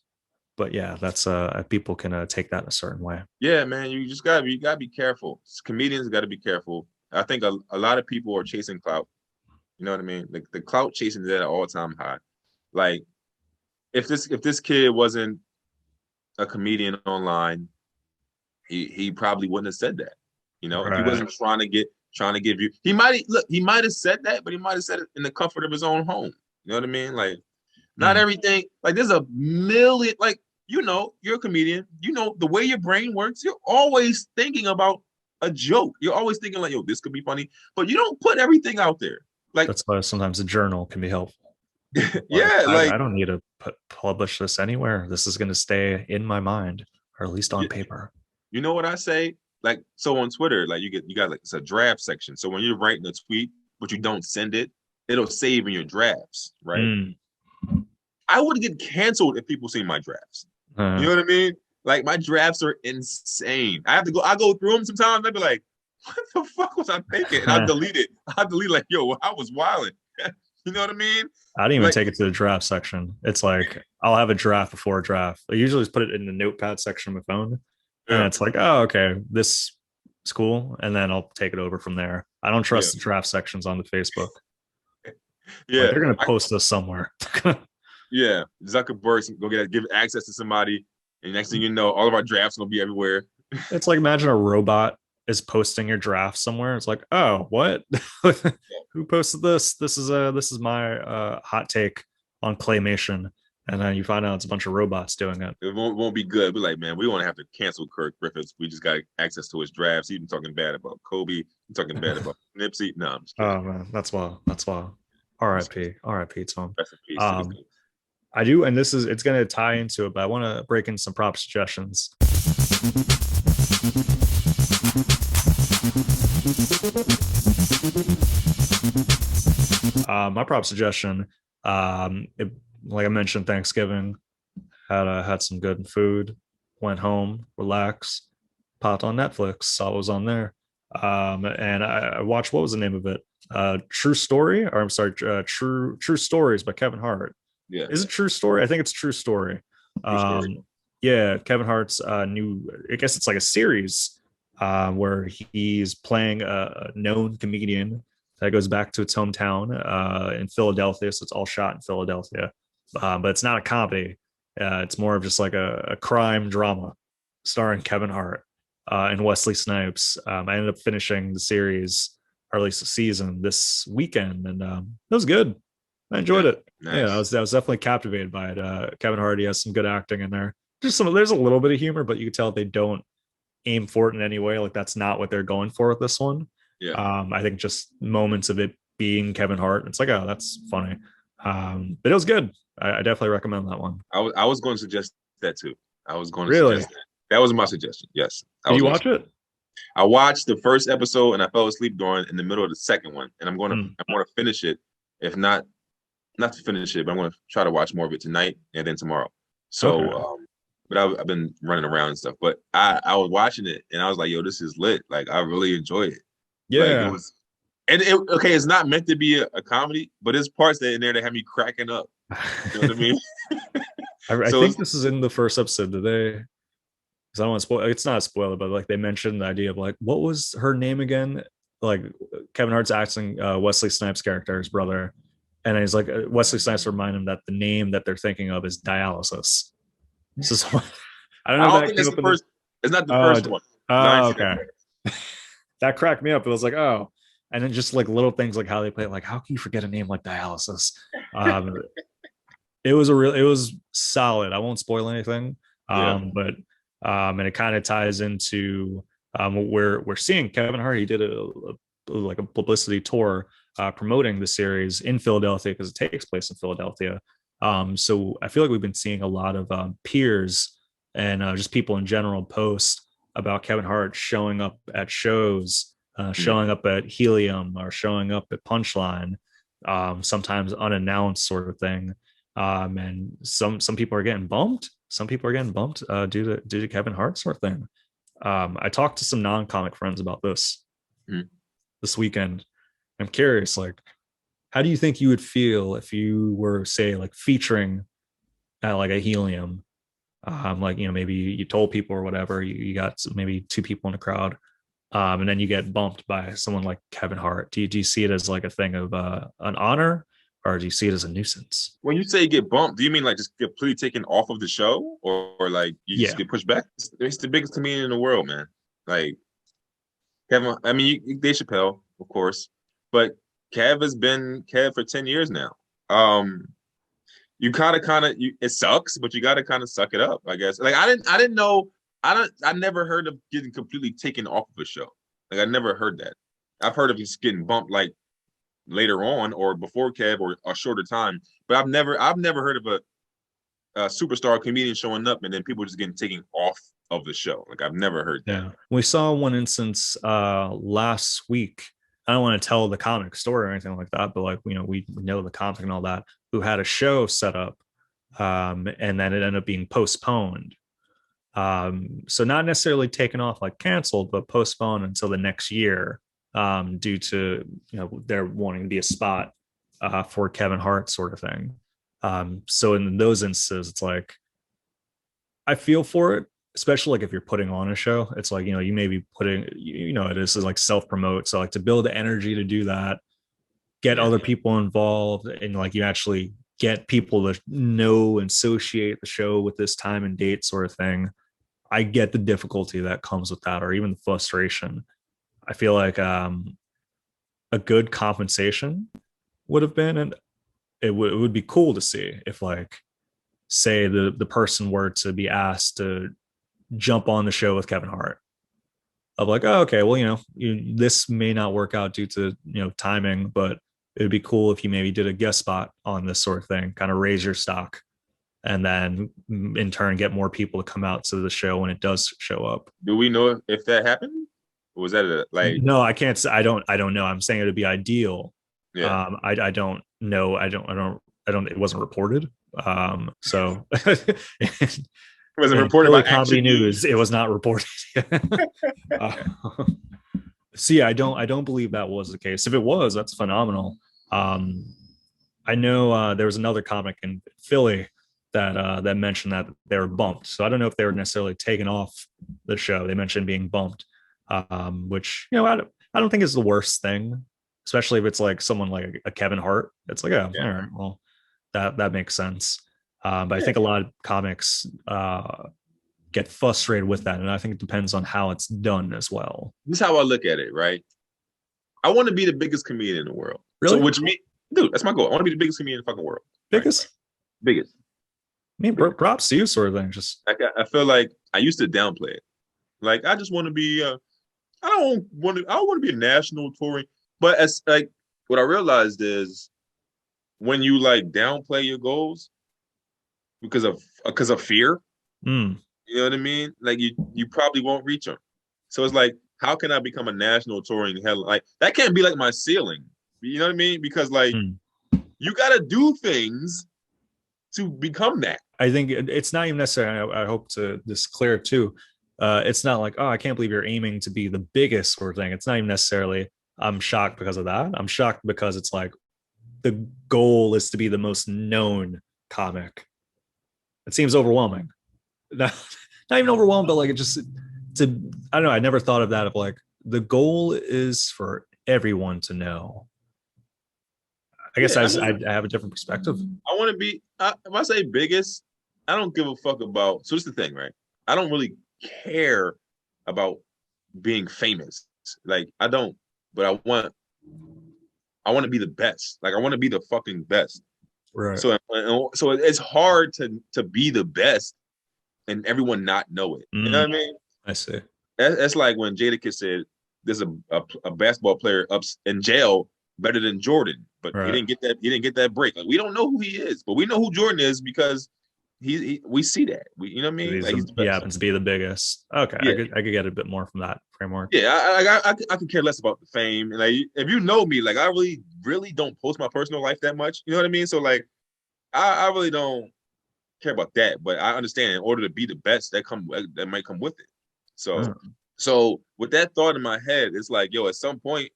but yeah, that's people can take that in a certain way. Yeah, man, you gotta be careful. Comedians got to be careful. I think a lot of people are chasing clout. You know what I mean? Like the clout chasing is at an all-time high. Like if this kid wasn't a comedian online, he probably wouldn't have said that. You know, if he wasn't trying to give you, he might have said that, but he might have said it in the comfort of his own home. You know what I mean? Like, not everything, like there's a million, like, you know, you're a comedian, you know, the way your brain works, you're always thinking about a joke. You're always thinking like, yo, this could be funny, but you don't put everything out there. Like, that's why sometimes a journal can be helpful. Yeah, like I don't need to publish this anywhere. This is going to stay in my mind, or at least on paper. You know what I say? Like, so on Twitter, like you got like it's a draft section. So when you're writing a tweet, but you don't send it, it'll save in your drafts, right? I would get canceled if people see my drafts. You know what I mean? Like my drafts are insane. I go through them sometimes. I'd be like, what the fuck was I thinking? And I delete it. I delete like, yo, I was wilding. You know what I mean? I didn't even take it to the draft section. It's like I'll have a draft before a draft. I usually just put it in the notepad section of my phone. And it's like, oh, okay, this is cool. And then I'll take it over from there. I don't trust the draft sections on the Facebook. Yeah. Like, they're going to post this somewhere. Yeah. Zuckerberg's going to give access to somebody. And next thing you know, all of our drafts going to be everywhere. It's like, imagine a robot is posting your draft somewhere. It's like, oh, what? Who posted this? This is my hot take on claymation. And then you find out it's a bunch of robots doing it. It won't be good. We're like, man, we won't have to cancel Kirk Griffiths. We just got access to his drafts. He's been talking bad about Kobe. He's talking bad about Nipsey. No, I'm just kidding. Oh man, that's wild. R.I.P. R.I.P. Tom. Rest in peace. I do, and it's going to tie into it, but I want to break in some prop suggestions. My prop suggestion, like I mentioned, Thanksgiving, had some good food, went home, relaxed, popped on Netflix, saw what was on there, and I watched, what was the name of it? True Story, or I'm sorry, True Stories by Kevin Hart. Yeah, is it True Story? I think it's True Story. Yeah, Kevin Hart's new, I guess it's like a series where he's playing a known comedian that goes back to its hometown in Philadelphia. So it's all shot in Philadelphia, but it's not a comedy. It's more of just like a crime drama starring Kevin Hart and Wesley Snipes. I ended up finishing the series, or at least the season, this weekend, and it was good. I enjoyed it. Nice. Yeah, I was definitely captivated by it. Kevin Hart, he has some good acting in there. There's a little bit of humor, but you can tell they don't aim for it in any way. Like, that's not what they're going for with this one. Yeah. I think just moments of it being Kevin Hart, it's like, oh, that's funny. But it was good. I definitely recommend that one. I was going to suggest that too. I was going to really suggest that. That was my suggestion. Yes. Did you watch it? I watched the first episode and I fell asleep during in the middle of the second one, and Mm, I'm gonna finish it. If not to finish it, but I'm gonna try to watch more of it tonight and then tomorrow. okay. So, but I've been running around and stuff. But I was watching it and I was like, yo, this is lit. Like I really enjoy it. Like it Yeah. was, and it okay. It's not meant to be a comedy, but there's parts that in there that have me cracking up. You know what I mean? I So think it's this is in the first episode. Did they? Because I don't want to spoil. It's not a spoiler, but like they mentioned the idea of like what was her name again? Like Kevin Hart's acting Wesley Snipes' character, his brother, and he's like Wesley Snipes remind him that the name that they're thinking of is dialysis. So I don't I know if don't that think came that's up the in the. first. It's not the Oh, first one. No, I ain't oh, seen that okay. part. That cracked me up. It was like, oh, and then just like little things like how they play it. Like, how can you forget a name like dialysis? Um, it was solid. I won't spoil anything. Yeah. But and it kind of ties into we're seeing Kevin Hart. He did like a publicity tour promoting the series in Philadelphia because it takes place in Philadelphia. So I feel like we've been seeing a lot of peers and just people in general post about Kevin Hart showing up at shows, Mm. showing up at Helium or showing up at Punchline, sometimes unannounced sort of thing. And some people are getting bumped. Some people are getting bumped due to Kevin Hart sort of thing. I talked to some non-comic friends about Mm. this weekend. I'm curious, like, how do you think you would feel if you were, say, like featuring at like a Helium? Like maybe you told people or whatever, you got maybe two people in the crowd, and then you get bumped by someone like Kevin Hart. Do you see it as like a thing of an honor, or do you see it as a nuisance? When you say get bumped, do you mean like just get completely taken off of the show, or like you just Yeah, get pushed back? It's the biggest comedian in the world, man. Like Kevin, I mean, Dave Chappelle, of course, but Kev has been Kev for 10 years now. Um, you it sucks, but you gotta kind of suck it up, I guess. Like I didn't know, I never heard of getting completely taken off of a show. Like I never heard that. I've heard of just getting bumped like later on or before Kev or a shorter time, but I've never heard of a superstar comedian showing up and then people just getting taken off of the show. Like I've never heard that. yeah. We saw one instance last week. I don't want to tell the comic story or anything like that, but like we know the comic and all that, who had a show set up, and then it ended up being postponed. So not necessarily taken off like canceled, but postponed until the next year, due to there wanting to be a spot for Kevin Hart sort of thing. So in those instances, it's like I feel for it, especially like if you're putting on a show. It's like you may be putting it is like self promote, so like to build the energy to do that, get Yeah. other people involved, and like you actually get people to know and associate the show with this time and date sort of thing. I get the difficulty that comes with that, or even the frustration. I feel like a good compensation would have been, and it would be cool to see if, like, say the person were to be asked to jump on the show with Kevin Hart. Of like, oh, okay, well, this may not work out due to timing, but it would be cool if you maybe did a guest spot on this sort of thing, kind of raise your stock, and then in turn get more people to come out to the show when it does show up. Do we know if that happened? Or was that like No, I can't say. I don't know. I'm saying it would be ideal. yeah? I don't know. I don't. It wasn't reported. So It wasn't in reported by Philly comedy Action news, News. it was not reported. uh, so yeah, I don't believe that was the case. If it was, that's phenomenal. Um, I know there was another comic in Philly that mentioned that they were bumped. So I don't know if they were necessarily taken off the show. They mentioned being bumped, which I don't think is the worst thing, especially if it's like someone like a Kevin Hart. It's like, oh, Yeah. all right, well, that makes sense. But I think a lot of comics get frustrated with that, and I think it depends on how it's done as well. This is how I look at it, right? I want to be the biggest comedian in the world. So, Really, which means, dude, that's my goal. I want to be the biggest comedian in the fucking world. Right? biggest. Biggest. I mean, Biggest. props to you, sort of thing. Just Like I feel like I used to downplay it. Like I just want to be. I don't want to be a national touring. But as like what I realized is when you like downplay your goals because of fear, mm, you know what I mean? Like you probably won't reach them. So it's like how can I become a national touring headline? Like that can't be like my ceiling. You know what I mean? Because like you got to do things to become that. I think it's not even necessarily. I hope to just clear it too. It's not like, oh, I can't believe you're aiming to be the biggest sort of thing. It's not even necessarily. I'm shocked because of that. I'm shocked because it's like the goal is to be the most known comic. It seems overwhelming. Not even overwhelmed, but like it just to I don't know. I never thought of that of like the goal is for everyone to know. I guess I have a different perspective. I want to be. If I say biggest, I don't give a fuck about. So it's the thing, right? I don't really care about being famous. Like I don't, but I want to be the best. Like I want to be the fucking best. Right. So it's hard to be the best and everyone not know it. You know what I mean? I see. That's like when Jadakiss said there's a basketball player up in jail better than Jordan, but he didn't get that. He didn't get that break. Like we don't know who he is, but we know who Jordan is because we see that. You know what I mean? Like he happens to be the biggest. Okay, yeah. I could get a bit more from that framework. Yeah, I could care less about the fame. And like if you know me, like I really don't post my personal life that much. You know what I mean? So like I really don't care about that. But I understand in order to be the best, that might come with it. So with that thought in my head, it's like, yo, at some point,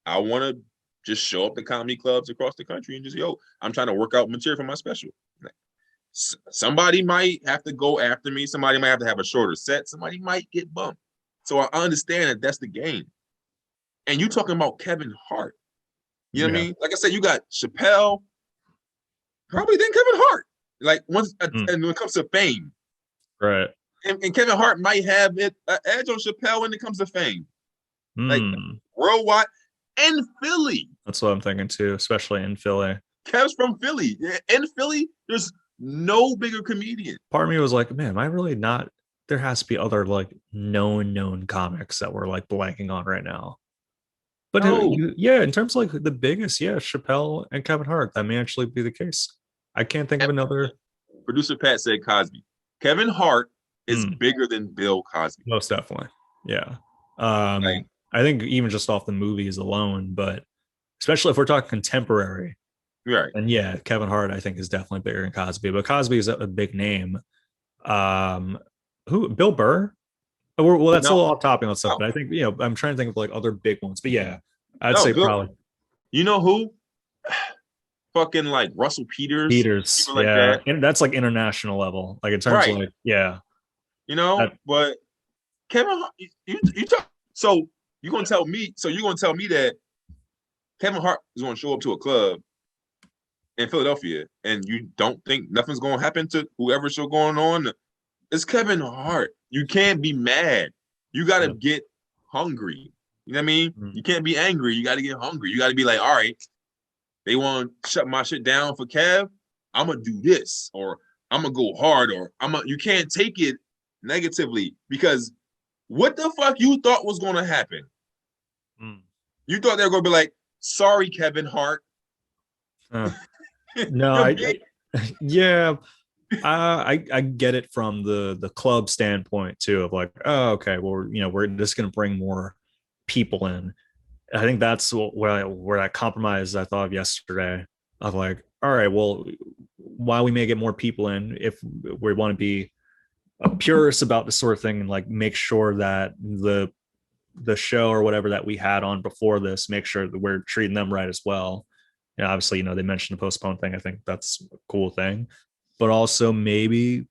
I want to just show up to comedy clubs across the country and just, yo, I'm trying to work out material for my special. Somebody might have to go after me. Somebody might have to have a shorter set. Somebody might get bumped. So I understand that that's the game. And you talking about Kevin Hart. You know what I mean? Like I said, you got Chappelle, probably then Kevin Hart. Like and when it comes to fame. Right. And Kevin Hart might have an edge on Chappelle when it comes to fame. Like worldwide and Philly. That's what I'm thinking too, especially in Philly. Kev's from Philly. In Philly, there's no bigger comedian. Part of me was like, man, am I really not? There has to be other like known comics that we're like blanking on right now. But yeah, in terms of like the biggest, yeah, Chappelle and Kevin Hart, that may actually be the case. I can't think of another. Producer Pat said Cosby. Kevin Hart is bigger than Bill Cosby. Most definitely. Yeah. I think even just off the movies alone, but especially if we're talking contemporary. Right. And yeah, Kevin Hart, I think, is definitely bigger than Cosby, but Cosby is a big name. Who? Bill Burr? Well, that's a little off topic on stuff, but I think, I'm trying to think of like other big ones. But yeah, I'd say probably. You know who? Fucking like Russell Peters. Like that. And that's like international level. Like in terms of like, yeah. But Kevin Hart, you talk. So you're gonna tell me that Kevin Hart is gonna show up to a club in Philadelphia and you don't think nothing's gonna happen to whoever's still going on? It's Kevin Hart. You can't be mad. You gotta get hungry. You know what I mean? You can't be angry. You gotta get hungry. You gotta be like, all right, they want to shut my shit down for Kev. I'm gonna do this, or I'm gonna go hard, or you can't take it negatively because what the fuck you thought was gonna happen? You thought they were gonna be like, sorry, Kevin Hart. No, I get it from the club standpoint too, of like, oh, okay, well, we're just gonna bring more people in. I think that's where that compromise I thought of yesterday of like, all right, well, while we may get more people in, if we want to be purist about this sort of thing and like make sure that the show or whatever that we had on before this, make sure that we're treating them right as well. Obviously, they mentioned the postpone thing. I think that's a cool thing, but also maybe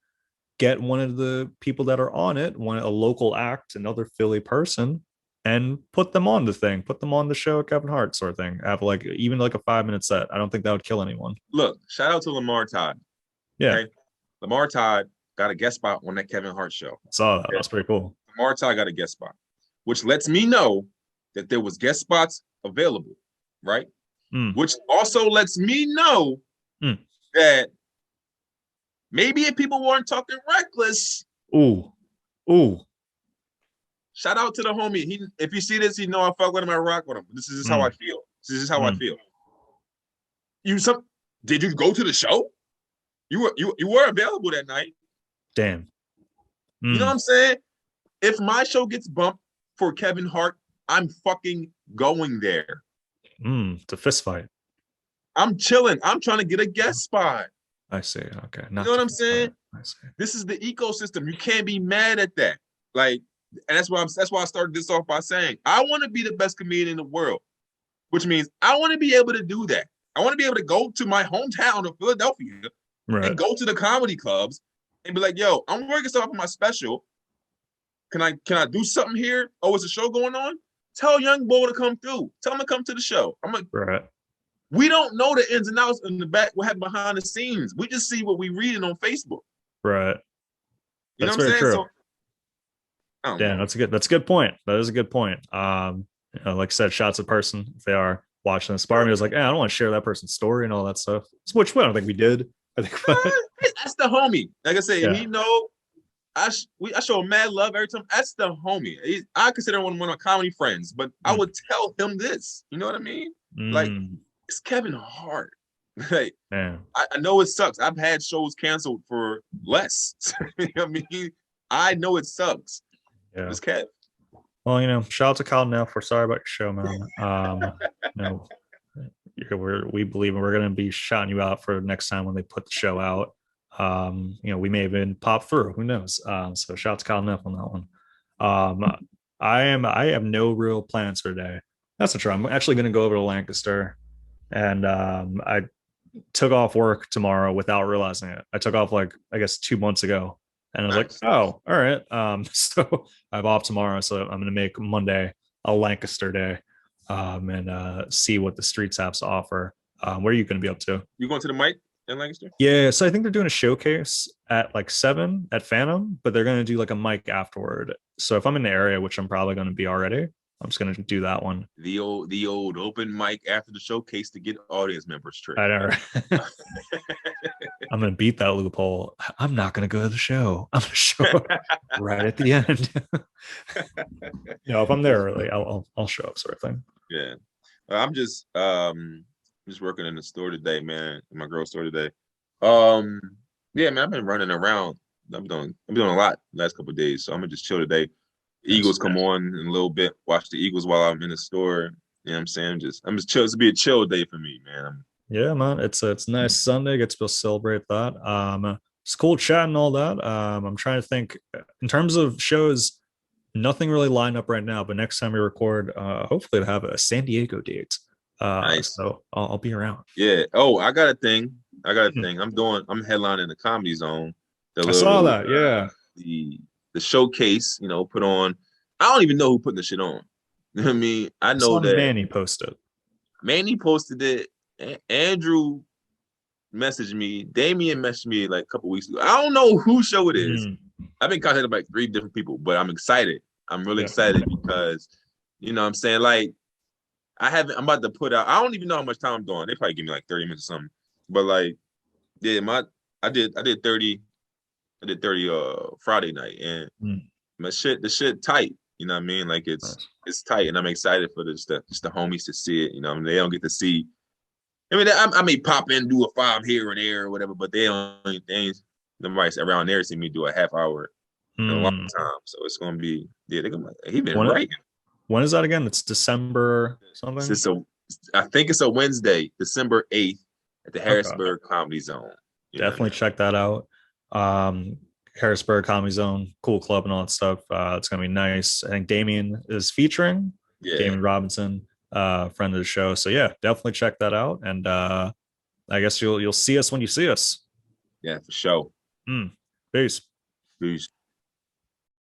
get one of the people that are on it, a local act, another Philly person, and put them on the thing, put them on the show, Kevin Hart sort of thing. Have like even like a 5-minute set. I don't think that would kill anyone. Look, shout out to Lamar Todd. Yeah. Okay? Lamar Todd got a guest spot on that Kevin Hart show. Saw that. Okay? That's pretty cool. Lamar Todd got a guest spot, which lets me know that there was guest spots available, right? Which also lets me know that maybe if people weren't talking reckless. Ooh. Shout out to the homie. If you see this, he know I fuck with him. I rock with him. This is just how I feel. I feel. Did you go to the show? You were available that night. Damn. You know what I'm saying? If my show gets bumped, for Kevin Hart, I'm fucking going there. It's a fist fight. I'm chilling. I'm trying to get a guest spot. I see. Okay. You know what I'm saying? I see. This is the ecosystem. You can't be mad at that. Like, and that's why I started this off by saying I want to be the best comedian in the world, which means I want to be able to do that. I want to be able to go to my hometown of Philadelphia and go to the comedy clubs and be like, yo, I'm working stuff on my special. Can I do something here? Oh, is a show going on? Tell Young Bull to come through. Tell him to come to the show. I'm like, we don't know the ins and outs in the back, what happened behind the scenes. We just see what we reading on Facebook. Right. You know that's what I'm saying? True. So, Dan, that's a good point. That is a good point. Like I said, shots of person if they are watching this. Part of me was like, I don't want to share that person's story and all that stuff. Which I don't think we did. I think that's the homie. Like I said, he know I show him mad love every time. That's the homie. I consider him one of my comedy friends, but I would tell him this. You know what I mean? Like, it's Kevin Hart. Like, I know it sucks. I've had shows canceled for less. You know what I mean? I know it sucks. Yeah. It's Kev. Well, shout out to Kyle Neff. We're sorry about your show, man. We believe we're going to be shouting you out for next time when they put the show out. We may even pop through. Who knows? So shout out to Kyle Neff on that one. I have no real plans for today. That's not true. I'm actually going to go over to Lancaster, and I took off work tomorrow without realizing it. I took off I guess 2 months ago. And I was like, oh, all right. So I have off tomorrow. So I'm going to make Monday a Lancaster day and see what the streets have to offer. What are you going to be up to? You going to the mic in Lancaster? Yeah. So I think they're doing a showcase at 7 at Phantom, but they're going to do a mic afterward. So if I'm in the area, which I'm probably going to be already, I'm just going to do that one. The old open mic after the showcase to get audience members trick. I know. I'm going to beat that loophole. I'm not going to go to the show. I'm going to show up right at the end. If I'm there early, I'll show up, sort of thing. Yeah. I'm just working in the store today, man. In my girl's store today. Yeah, man, I've been running around. I'm doing a lot the last couple of days, so I'm gonna just chill today. Eagles come on in a little bit. Watch the Eagles while I'm in the store. You know what I'm saying? I'm just chill. It's be a chill day for me, man. Yeah, man. It's nice Sunday. Get to celebrate that. It's cool chatting all that. I'm trying to think in terms of shows. Nothing really lined up right now, but next time we record, hopefully to have a San Diego date. Nice. So I'll be around. Yeah. Oh, I got a thing. I'm headlining the Comedy Zone. I saw that. Yeah. The showcase, put on. I don't even know who put the shit on. You know what I mean? I know that Manny posted. Manny posted it. Andrew messaged me. Damien messaged me a couple weeks ago. I don't know whose show it is. I've been contacted by 3 different people, but I'm excited. I'm really excited because, what I'm saying? I'm about to put out. I don't even know how much time I'm doing. They probably give me 30 minutes or something. But I did 30. I did 30 Friday night, and the shit tight. You know what I mean? It's tight, and I'm excited for just the homies to see it. They don't get to see. I may pop in, do a 5 here or there or whatever, but they ain't nobody's around there see me do a half hour in a long time. So it's gonna be they're gonna he been writing. When is that again? It's December something. I think it's a Wednesday, December 8th at the Harrisburg Comedy Zone. Definitely check that out. Harrisburg Comedy Zone, cool club and all that stuff. It's gonna be nice. I think Damien is featuring. Damien Robinson, friend of the show. So yeah, definitely check that out. And I guess you'll see us when you see us. Yeah, for sure. Peace. Peace.